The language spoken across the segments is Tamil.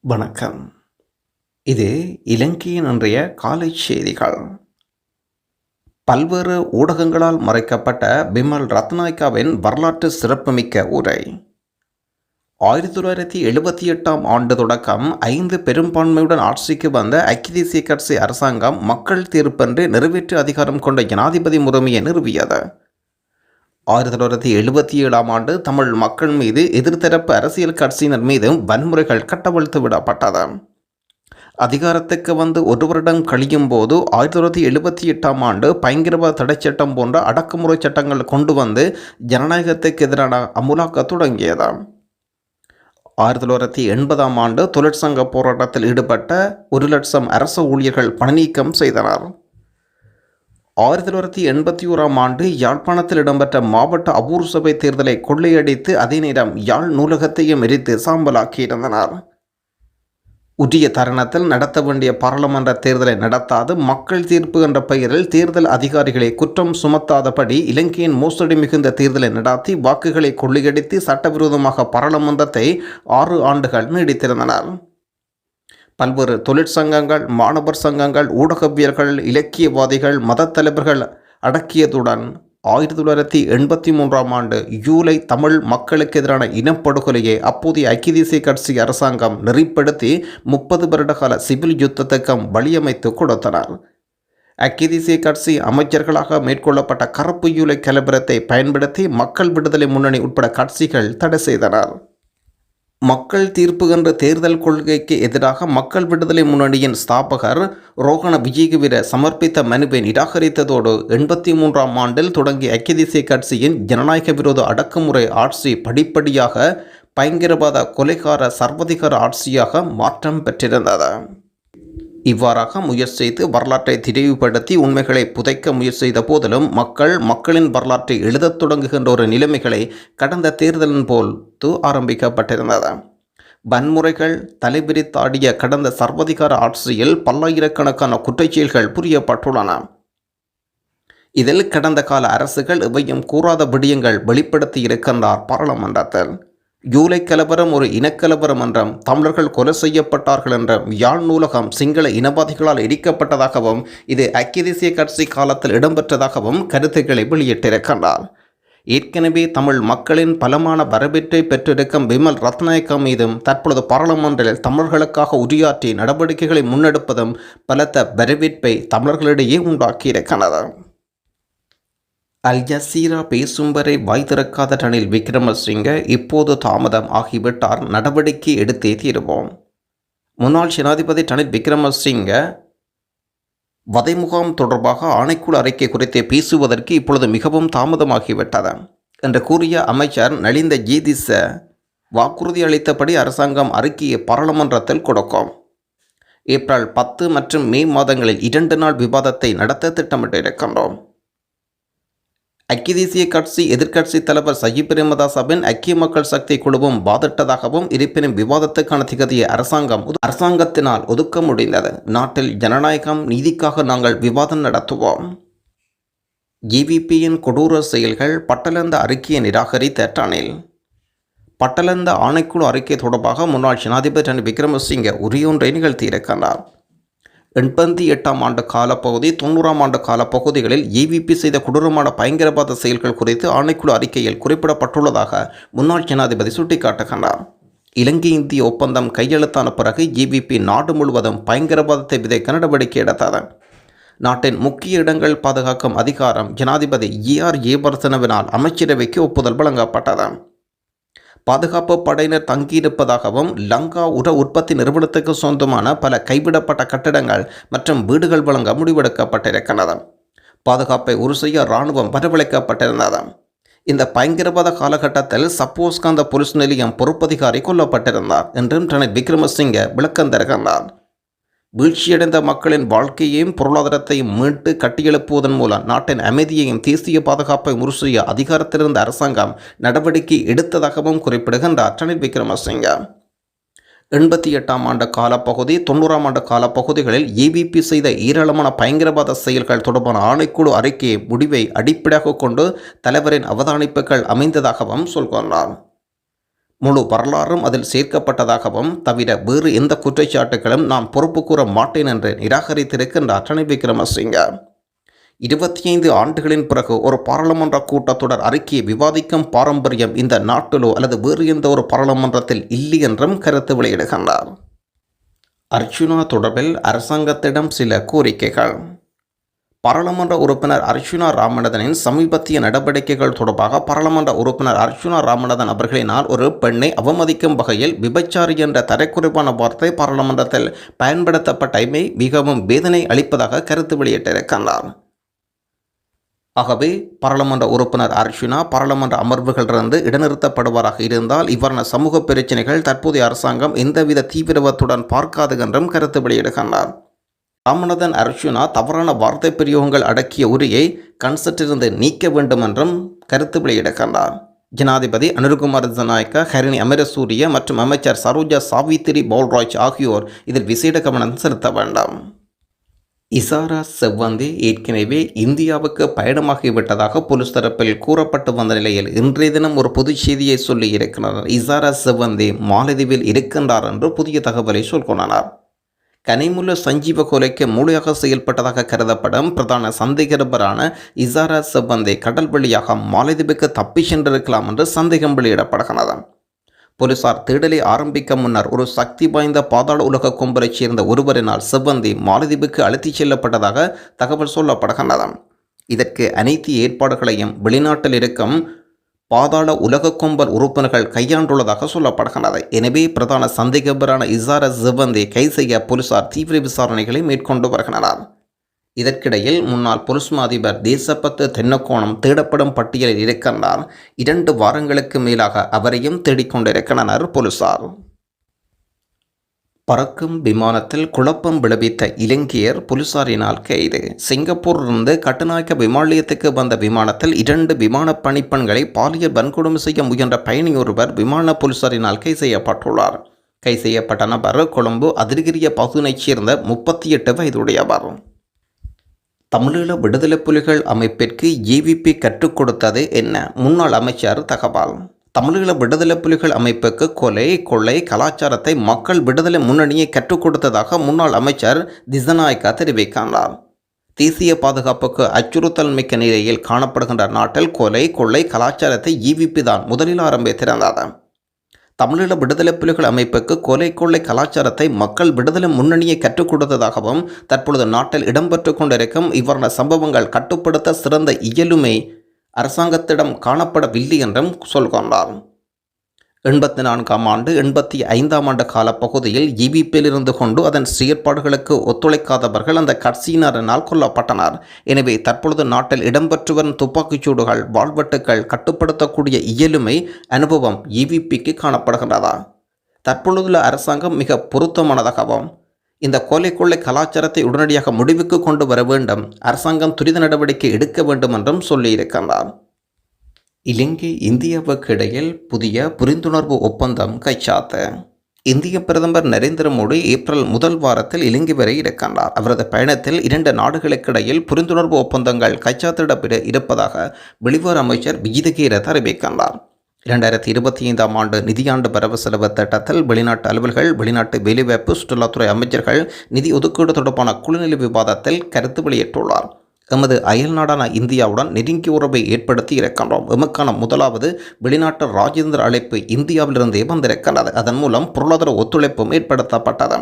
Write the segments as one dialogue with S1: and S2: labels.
S1: வணக்கம். இது இலங்கையின் இன்றைய காலை செய்திகள். பல்வேறு ஊடகங்களால் மறைக்கப்பட்ட பிமல் ரத்நாயக்காவின் வரலாற்று சிறப்புமிக்க உரை. 1978ஆம் ஆண்டு தொடக்கம் 5 பெரும்பான்மையுடன் ஆட்சிக்கு வந்த ஐக்கிய தேசிய கட்சி அரசாங்கம் மக்கள் தீர்ப்பென்று நிறைவேற்று அதிகாரம் கொண்ட ஜனாதிபதி முறைமையை நிறுவியது. 1977ஆம் ஆண்டு தமிழ் மக்கள் மீது எதிர்த்தரப்பு அரசியல் கட்சியினர் மீதும் வன்முறைகள் கட்டவிழ்த்து விடப்பட்டது. அதிகாரத்துக்கு வந்து ஒரு வருடம் கழியும் போது 1978ஆம் ஆண்டு பயங்கரவாத தடைச்சட்டம் போன்ற அடக்குமுறை சட்டங்கள் கொண்டு வந்து ஜனநாயகத்துக்கு எதிரான அமுலாக்க தொடங்கியது. 1980ஆம் ஆண்டு தொழிற்சங்க போராட்டத்தில் ஈடுபட்ட 1,00,000 அரசு ஊழியர்கள் பணிநீக்கம் செய்தனர். 1981ஆம் ஆண்டு யாழ்ப்பாணத்தில் இடம்பெற்ற மாவட்ட அபூர்வ சபை தேர்தலை கொள்ளையடித்து அதே நேரம் யாழ் நூலகத்தையும் எரித்து சாம்பலாக்கியிருந்தனர். உரிய தருணத்தில் நடத்த வேண்டிய பாராளுமன்ற தேர்தலை நடத்தாது மக்கள் தீர்ப்பு என்ற பெயரில் தேர்தல் அதிகாரிகளை குற்றம் சுமத்தாதபடி இலங்கையின் மோசடி மிகுந்த தேர்தலை நடாத்தி வாக்குகளை கொள்ளையடித்து சட்டவிரோதமாக பாராளுமன்றத்தை 6 ஆண்டுகள் நீடித்திருந்தனர். பல்வேறு தொழிற்சங்கங்கள், மாணவர் சங்கங்கள், ஊடகவியல்கள், இலக்கியவாதிகள், மத தலைவர்கள் அடக்கியதுடன் 1983ஆம் ஆண்டு ஜூலை தமிழ் மக்களுக்கு எதிரான இனப்படுகொலையை அப்போதைய ஐக்கிய தேசிய கட்சி அரசாங்கம் நெறிப்படுத்தி 30 வருடகால சிவில் யுத்தத்துக்கு வழியமைத்து கொடுத்தனர். ஐக்கிய தேசிய கட்சி அமைச்சர்களாக மேற்கொள்ளப்பட்ட கருப்பு ஜூலை கலவரத்தை பயன்படுத்தி மக்கள் விடுதலை முன்னணி உட்பட கட்சிகள் தடை செய்தனர். மக்கள் தீர்ப்பு என்ற தேர்தல் கொள்கைக்கு எதிராக மக்கள் விடுதலை முன்னணியின் ஸ்தாபகர் ரோகண விஜயவீர சமர்ப்பித்த மனுவை நிராகரித்ததோடு 83ஆம் ஆண்டில் தொடங்கிய ஐக்கிய தேசிய கட்சியின் ஜனநாயக விரோத அடக்குமுறை ஆட்சி படிப்படியாக பயங்கரவாத கொலைகார சர்வதிகார ஆட்சியாக மாற்றம் பெற்றிருந்தது. இவ்வாறாக முயற்சி செய்து வரலாற்றை திரிவுபடுத்தி உண்மைகளை புதைக்க முயற்சி செய்த போதிலும் மக்களின் வரலாற்றை எழுதத் தொடங்குகின்ற ஒரு நிலைமைகளை கடந்த தேர்தலின் போது ஆரம்பிக்கப்பட்டிருந்தது. வன்முறைகள் தலைவிரித்தாடிய கடந்த சர்வதிகார ஆட்சியில் பல்லாயிரக்கணக்கான குற்றச்செயல்கள் புரியப்பட்டுள்ளன. இதில் கடந்த கால அரசுகள் எவையும் கூறாத விடயங்கள் வெளிப்படுத்தி இருக்கின்றார் பாராளுமன்றத்தில். ஜூலை கலவரம் ஒரு இனக்கலவரம் என்றும் தமிழர்கள் கொலை செய்யப்பட்டார்கள் என்றும் யாழ் நூலகம் சிங்கள இனவாதிகளால் எரிக்கப்பட்டதாகவும் இது ஐக்கிய தேசிய கட்சி காலத்தில் இடம்பெற்றதாகவும் கருத்துக்களை வெளியிட்டிருக்கின்றார். ஏற்கனவே தமிழ் மக்களின் பலமான வரவேற்பை பெற்றிருக்கும் பிமல் ரத்நாயக்கா மீதும் தற்பொழுது பாராளுமன்றில் தமிழர்களுக்காக உரையாற்றி நடவடிக்கைகளை முன்னெடுப்பதும் பலத்த வரவேற்பை தமிழர்களிடையே உண்டாக்கியிருக்கிறது. அல் ஜசீரா பேசும் வரை வாய் திறக்காத ரணில் விக்ரமசிங்க இப்போது தாமதம் ஆகிவிட்டார், நடவடிக்கை எடுத்தே தீருவோம். முன்னாள் ஜனாதிபதி ரணில் விக்ரமசிங்க வதை முகாம் தொடர்பாக ஆணைக்குழு அறிக்கை குறித்து பேசுவதற்கு இப்பொழுது மிகவும் தாமதமாகிவிட்டது என்று கூறிய அமைச்சர் நலிந்த ஜேதிச வாக்குறுதி அளித்தபடி அரசாங்கம் அறிக்கையை பாராளுமன்றத்தில் கொடுக்கும். ஏப்ரல் 10 மற்றும் மே மாதங்களில் 2 நாள் விவாதத்தை நடத்த திட்டமிட்டிருக்கின்றோம். ஐக்கிய தேசிய கட்சி எதிர்க்கட்சி தலைவர் சஜித் பிரேமதாசவின் ஐக்கிய மக்கள் சக்தி குழுவும் வாதிட்டதாகவும் இருப்பினும் விவாதத்துக்கான திகதியை அரசாங்கத்தினால் ஒதுக்க முடிந்தது. நாட்டில் ஜனநாயகம் நீதிக்காக நாங்கள் விவாதம் நடத்துவோம். ஜேவிபியின் கொடூர செயல்கள் பட்டலந்த அறிக்கையை நிராகரித்த ரணில். பட்டலந்த ஆணைக்குழு அறிக்கை தொடர்பாக முன்னாள் ஜனாதிபதி ரணில் விக்ரமசிங்க உரையொன்றை நிகழ்த்தியிருக்கிறார். 88ஆம் ஆண்டு காலப்பகுதி 90ஆம் ஆண்டு காலப்பகுதிகளில் ஏவிபி செய்த கொடூரமான பயங்கரவாத செயல்கள் குறித்து ஆணைக்குழு அறிக்கையில் குறிப்பிடப்பட்டுள்ளதாக முன்னாள் ஜனாதிபதி சுட்டிக்காட்டுகின்றார். இலங்கை இந்திய ஒப்பந்தம் கையெழுத்தான பிறகு ஏவிபி நாடு முழுவதும் பயங்கரவாதத்தை விதைக்க நடவடிக்கை எடுத்தது. நாட்டின் முக்கிய இடங்கள் பாதுகாக்கும் அதிகாரம் ஜனாதிபதி ஏஆர் ஏவர்தனவினால் அமைச்சரவைக்கு ஒப்புதல் வழங்கப்பட்டது. பாதுகாப்பு படையினர் தங்கியிருப்பதாகவும் லங்கா உர உற்பத்தி நிறுவனத்துக்கு சொந்தமான பல கைவிடப்பட்ட கட்டிடங்கள் மற்றும் வீடுகள் வழங்க முடிவெடுக்கப்பட்டிருக்கிறது. பாதுகாப்பை உறுதி செய்ய இராணுவம் வரவழைக்கப்பட்டிருந்தது. இந்த பயங்கரவாத காலகட்டத்தில் சப்போஸ்காந்த போலீஸ் நிலையம் பொறுப்பதிகாரி கொல்லப்பட்டிருந்தார் என்றும் ரணில் விக்ரமசிங்க விளக்கம் தருகின்றார். வீழ்ச்சியடைந்த மக்களின் வாழ்க்கையையும் பொருளாதாரத்தையும் மீட்டு கட்டியெழுப்புவதன் மூலம் நாட்டின் அமைதியையும் தேசிய பாதுகாப்பை உறுதி செய்ய அதிகாரத்திலிருந்த அரசாங்கம் நடவடிக்கை எடுத்ததாகவும் குறிப்பிடுகின்றார் ரணில் விக்ரமசிங்க. 88ஆம் ஆண்டு காலப்பகுதி 90ஆம் ஆண்டு காலப்பகுதிகளில் ஏவிபி செய்த ஏராளமான பயங்கரவாத செயல்கள் தொடர்பான ஆணைக்குழு அறிக்கையை முடிவை அடிப்படையாக கொண்டு தலைவரின் அவதானிப்புகள் அமைந்ததாகவும் சொல்கிறார். முழு வரலாறும் அதில் சேர்க்கப்பட்டதாகவும் தவிர வேறு எந்த குற்றச்சாட்டுகளும் நான் பொறுப்பு கூற மாட்டேன் என்று நிராகரித்திருக்கின்றார் ரணில் விக்ரமசிங்க. 25 ஆண்டுகளின் பிறகு ஒரு பாராளுமன்ற கூட்டத்தொடர் அறிக்கையை விவாதிக்கும் பாரம்பரியம் இந்த நாட்டிலோ அல்லது வேறு எந்த ஒரு பாராளுமன்றத்தில் இல்லை என்றும் கருத்து வெளியிடுகின்றார். அர்ச்சுனா தொடர்பில் அரசாங்கத்திடம் சில கோரிக்கைகள். பாராளுமன்ற உறுப்பினர் அர்ச்சுனா ராமநாதனின் சமீபத்திய நடவடிக்கைகள் தொடர்பாக பாராளுமன்ற உறுப்பினர் அர்ச்சுனா ராமநாதன் அவர்களினால் ஒரு பெண்ணை அவமதிக்கும் வகையில் விபச்சாரி என்ற தரக்குறைவான வார்த்தை பாராளுமன்றத்தில் பயன்படுத்தப்பட்டமை மிகவும் வேதனை அளிப்பதாக கருத்து வெளியிட்டிருக்கின்றார். ஆகவே பாராளுமன்ற உறுப்பினர் அர்ச்சுனா பாராளுமன்ற அமர்வுகளிலிருந்து இடைநிறுத்தப்படுவாராக இருந்தால் இவ்வாறான சமூக பிரச்சினைகள் தற்போதைய அரசாங்கம் எந்தவித தீவிரத்துடன் பார்க்காது என்றும் கருத்து வெளியிடுகின்றார். ராமநாதன் அர்ச்சுனா தவறான வார்த்தை பிரயோகங்கள் அடக்கிய உரையை கன்சர்ட்டிலிருந்து நீக்க வேண்டும் என்றும் கருத்து வெளியிடுகின்றார். ஜனாதிபதி அனுர்குமார் திசாநாயக்க, ஹரிணி அமரசூரிய மற்றும் அமைச்சர் சரோஜா சாவித்திரி பவுல்ராஜ் ஆகியோர் இதில் விசேட கவனம் செலுத்த வேண்டும். இசாரா செவ்வந்தி ஏற்கனவே இந்தியாவுக்கு பயணமாகிவிட்டதாக போலீஸ் தரப்பில் கூறப்பட்டு வந்த நிலையில் இன்றைய தினம் ஒரு பொது செய்தியை சொல்லி இருக்கிறார். இசாரா செவ்வந்தி மாலதீவில் இருக்கின்றார் என்று புதிய தகவலை சொல்கிறார். கனிமுல்ல சஞ்சீவ கொலைக்கு மூளையாக செயல்பட்டதாக கருதப்படும் பிரதான சந்தேகநபரான இசாரா செவ்வந்தி கடல் வழியாக மாலதீவுக்கு தப்பி சென்றிருக்கலாம் என்று சந்தேகம் வெளியிடப்படுகிறது. போலீசார் தேடலை ஆரம்பிக்க முன்னர் ஒரு சக்தி வாய்ந்த பாதாள உலக கும்பலைச் சேர்ந்த ஒருவரினால் செவ்வந்தி மாலதீவுக்கு அழைத்துச் செல்லப்பட்டதாக தகவல் சொல்லப்படுகின்றது. இதற்கு அனைத்து ஏற்பாடுகளையும் வெளிநாட்டில் இருக்கும் பாதாள உலக கும்பல் உறுப்பினர்கள் கையாண்டுள்ளதாக சொல்லப்படுகின்றது. எனவே பிரதான சந்தேகபரான இசாரா செவ்வந்தி கைது செய்ய போலீசார் தீவிர விசாரணைகளை மேற்கொண்டு வருகின்றனர். இதற்கிடையில் முன்னாள் பொலிஸ் அதிபர் தேசப்பத்து தென்னக்கோணம் தேடப்படும் பட்டியலில் இருக்கின்றார். 2 வாரங்களுக்கு மேலாக அவரையும் தேடிக்கொண்டிருக்கின்றனர் போலீசார். பறக்கும் விமானத்தில் குழப்பம் விளைவித்த இலங்கையர் போலீசாரினால் கைது. சிங்கப்பூரிலிருந்து கட்டுநாயக்க விமான நிலையத்துக்கு வந்த விமானத்தில் 2 விமான பணிப்பெண்களை பாலியல் வன்கொடுமை செய்ய முயன்ற பயணி ஒருவர் விமான போலீசாரினால் கைது செய்யப்பட்டுள்ளார். கைது செய்யப்பட்ட நபர் கொழும்பு அதிர்கிரிய பகுதியைச் சேர்ந்த 38 வயதுடையவர். தமிழீழ விடுதலை புலிகள் அமைப்பிற்கு ஏவிபி கற்றுக் கொடுத்தது என்ன? முன்னாள் அமைச்சர் தகவல். தமிழீழ விடுதலை புலிகள் அமைப்புக்கு கொலை, கொள்ளை கலாச்சாரத்தை மக்கள் விடுதலை முன்னணியை கற்றுக் கொடுத்ததாக முன்னாள் அமைச்சர் திசாநாயக்கா தெரிவிக்கின்றார். தேசிய பாதுகாப்புக்கு அச்சுறுத்தல் மிக்க நிலையில் காணப்படுகின்ற நாட்டில் கொலை, கொள்ளை கலாச்சாரத்தை ஏவிபி தான் முதலில் ஆரம்பித்திருந்தது. தமிழீழ விடுதலை புலிகள் அமைப்புக்கு கொலை, கொள்ளை கலாச்சாரத்தை மக்கள் விடுதலை முன்னணியை கற்றுக் கொடுத்ததாகவும் தற்பொழுது நாட்டில் இடம்பெற்று கொண்டிருக்கும் இவ்வாறான சம்பவங்கள் கட்டுப்படுத்த சிறந்த இயலுமை அரசாங்கத்திடம் காணப்படவில்லை என்றும் சொல்கின்றார். 84ஆம் ஆண்டு 85ஆம் ஆண்டு காலப்பகுதியில் EVPயில் இருந்து கொண்டு அதன் செயற்பாடுகளுக்கு ஒத்துழைக்காதவர்கள் அந்த கட்சியினரினால் கொல்லப்பட்டனர். எனவே தற்பொழுது நாட்டில் இடம்பெற்று வரும் துப்பாக்கிச்சூடுகள், வாழ்வெட்டுக்கள் கட்டுப்படுத்தக்கூடிய இயலுமை அனுபவம் EVPக்கு காணப்படுகின்றதா? தற்பொழுதுள்ள அரசாங்கம் மிக பொருத்தமானதாகவும் இந்த கொலை கொள்ளை கலாச்சாரத்தை உடனடியாக முடிவுக்கு கொண்டு வர வேண்டும், அரசாங்கம் துரித நடவடிக்கை எடுக்க வேண்டும் என்றும் சொல்லியிருக்கின்றார். இலங்கை இந்தியாவுக்கு இடையில் புதிய புரிந்துணர்வு ஒப்பந்தம் கைச்சாத்து. இந்திய பிரதமர் நரேந்திர மோடி ஏப்ரல் முதல் வாரத்தில் இலங்கை வரை இருக்கின்றார். அவரது பயணத்தில் 2 நாடுகளுக்கிடையில் புரிந்துணர்வு ஒப்பந்தங்கள் கைச்சாத்திடப்பட இருப்பதாக வெளிவார அமைச்சர் விஜிதகீர தெரிவிக்கின்றார். 2025ஆம் ஆண்டு நிதியாண்டு வரவு செலவு திட்டத்தில் வெளிநாட்டு அலுவல்கள், வெளிநாட்டு வேலைவாய்ப்பு, சுற்றுலாத்துறை அமைச்சர்கள் நிதி ஒதுக்கீடு தொடர்பான குழுநிலை விவாதத்தில் கருத்து வெளியிட்டுள்ளார். எமது அயல் நாடான இந்தியாவுடன் நெருங்கிய உறவை ஏற்படுத்தி இருக்கின்றோம். எமக்கான முதலாவது வெளிநாட்டு ராஜேந்திர அழைப்பு இந்தியாவிலிருந்தே வந்திருக்கிறது. அதன் மூலம் பொருளாதார ஒத்துழைப்பும் ஏற்படுத்தப்பட்டது.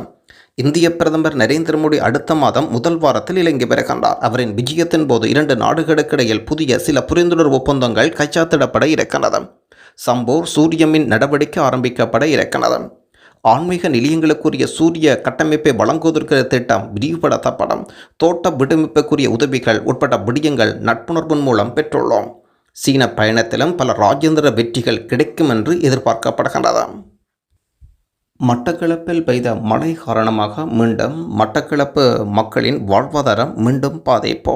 S1: இந்திய பிரதமர் நரேந்திர மோடி அடுத்த மாதம் முதல் வாரத்தில் இலங்கை வருகின்றார். அவரின் விஜயத்தின் போது 2 நாடுகளுக்கிடையில் புதிய சில புரிந்துணர்வு ஒப்பந்தங்கள் கைச்சாத்திடப்பட இருக்கின்றது. சம்பூர் சூரியமின் நடவடிக்கை ஆரம்பிக்கப்பட இருக்கிறது. ஆன்மீக நிலையங்களுக்குரிய சூரிய கட்டமைப்பை வழங்குவதற்கு திட்டம் விரிவுபடுத்தப்படும். தோட்ட விடுவிப்புக்குரிய உதவிகள் உட்பட்ட விடயங்கள் நட்புணர்வின் மூலம் பெற்றுள்ளோம். சீன பயணத்திலும் பல ராஜேந்திர வெற்றிகள் கிடைக்கும் என்று எதிர்பார்க்கப்படுகின்றது. மட்டக்களப்பில் பெய்த மழை காரணமாக மீண்டும் மட்டக்களப்பு மக்களின் வாழ்வாதாரம் மீண்டும் பாதிப்பு.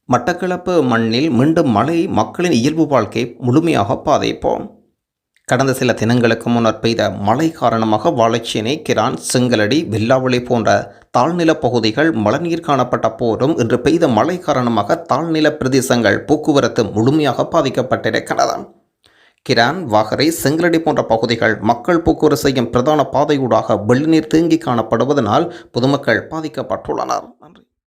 S1: மட்டக்களப்பு மண்ணில் மீண்டும் மழை மக்களின் இயல்பு வாழ்க்கை முழுமையாக பாதிப்போம். கடந்த சில தினங்களுக்கு முன்னர் பெய்த மழை காரணமாக வாழைச்சேனை, கிரான், செங்கலடி, வெள்ளாவளி போன்ற தாழ்நில பகுதிகள் மழைநீர் காணப்பட்ட போதும் இன்று பெய்த மழை காரணமாக தாழ்நில பிரதேசங்கள் போக்குவரத்து முழுமையாக பாதிக்கப்பட்டிருக்கிறது. கிரான், வாகரை, செங்கலடி போன்ற பகுதிகள் மக்கள் போக்குவரத்து செய்யும் பிரதான பாதையூடாக வெள்ளநீர் தேங்கி காணப்படுவதனால் பொதுமக்கள் பாதிக்கப்பட்டுள்ளனர். நன்றி.